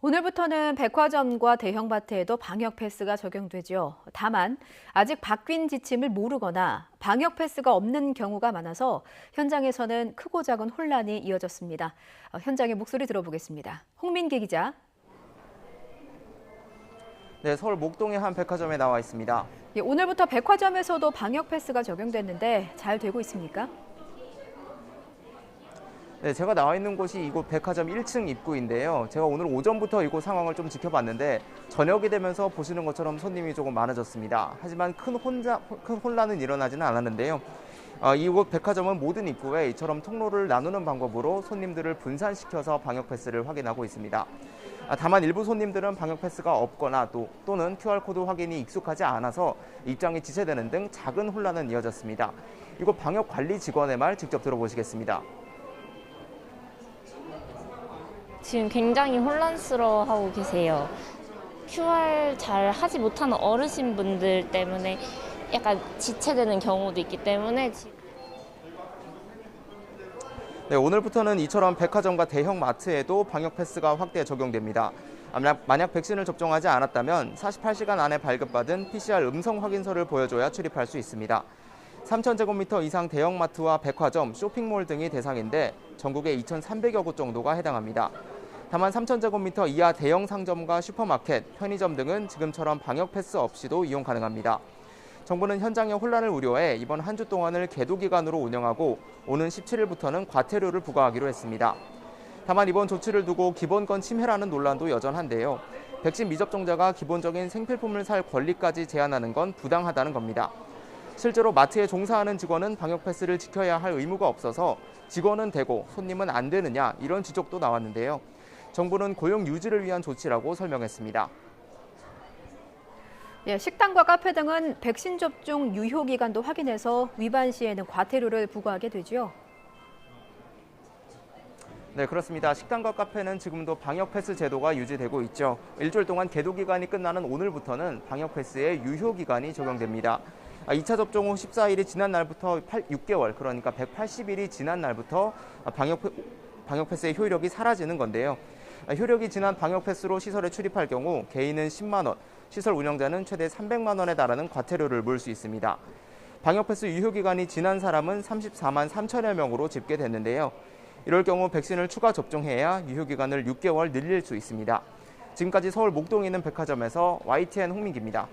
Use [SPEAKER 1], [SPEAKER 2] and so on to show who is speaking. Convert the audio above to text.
[SPEAKER 1] 오늘부터는 백화점과 대형마트에도 방역 패스가 적용되죠. 다만 아직 바뀐 지침을 모르거나 방역 패스가 없는 경우가 많아서 현장에서는 크고 작은 혼란이 이어졌습니다. 현장의 목소리 들어보겠습니다. 홍민기 기자.
[SPEAKER 2] 네, 서울 목동의 한 백화점에 나와 있습니다.
[SPEAKER 1] 오늘부터 백화점에서도 방역 패스가 적용됐는데 잘 되고 있습니까?
[SPEAKER 2] 네, 제가 나와 있는 곳이 이곳 백화점 1층 입구인데요. 제가 오늘 오전부터 이곳 상황을 좀 지켜봤는데 저녁이 되면서 보시는 것처럼 손님이 조금 많아졌습니다. 하지만 큰 혼란은 일어나지는 않았는데요. 이곳 백화점은 모든 입구에 이처럼 통로를 나누는 방법으로 손님들을 분산시켜서 방역 패스를 확인하고 있습니다. 다만 일부 손님들은 방역 패스가 없거나 또는 QR코드 확인이 익숙하지 않아서 입장이 지체되는 등 작은 혼란은 이어졌습니다. 이곳 방역 관리 직원의 말 직접 들어보시겠습니다.
[SPEAKER 3] 지금 굉장히 혼란스러워하고 계세요. QR 잘 하지 못하는 어르신분들 때문에 약간 지체되는 경우도 있기 때문에
[SPEAKER 2] 네, 오늘부터는 이처럼 백화점과 대형 마트에도 방역 패스가 확대 적용됩니다. 만약 백신을 접종하지 않았다면 48시간 안에 발급받은 PCR 음성 확인서를 보여줘야 출입할 수 있습니다. 3,000제곱미터 이상 대형마트와 백화점, 쇼핑몰 등이 대상인데 전국에 2,300여 곳 정도가 해당합니다. 다만 3,000제곱미터 이하 대형 상점과 슈퍼마켓, 편의점 등은 지금처럼 방역 패스 없이도 이용 가능합니다. 정부는 현장의 혼란을 우려해 이번 한 주 동안을 계도 기간으로 운영하고 오는 17일부터는 과태료를 부과하기로 했습니다. 다만 이번 조치를 두고 기본권 침해라는 논란도 여전한데요. 백신 미접종자가 기본적인 생필품을 살 권리까지 제한하는 건 부당하다는 겁니다. 실제로 마트에 종사하는 직원은 방역 패스를 지켜야 할 의무가 없어서 직원은 되고 손님은 안 되느냐 이런 지적도 나왔는데요. 정부는 고용 유지를 위한 조치라고 설명했습니다.
[SPEAKER 1] 식당과 카페 등은 백신 접종 유효 기간도 확인해서 위반 시에는 과태료를 부과하게 되죠.
[SPEAKER 2] 네, 그렇습니다. 식당과 카페는 지금도 방역 패스 제도가 유지되고 있죠. 일주일 동안 계도 기간이 끝나는 오늘부터는 방역 패스의 유효 기간이 적용됩니다. 2차 접종 후 14일이 지난 날부터 6개월, 그러니까 180일이 지난 날부터 방역 패스의 효력이 사라지는 건데요. 효력이 지난 방역 패스로 시설에 출입할 경우 개인은 10만 원, 시설 운영자는 최대 300만 원에 달하는 과태료를 물 수 있습니다. 방역 패스 유효 기간이 지난 사람은 34만 3천여 명으로 집계됐는데요. 이럴 경우 백신을 추가 접종해야 유효 기간을 6개월 늘릴 수 있습니다. 지금까지 서울 목동에 있는 백화점에서 YTN 홍민기입니다.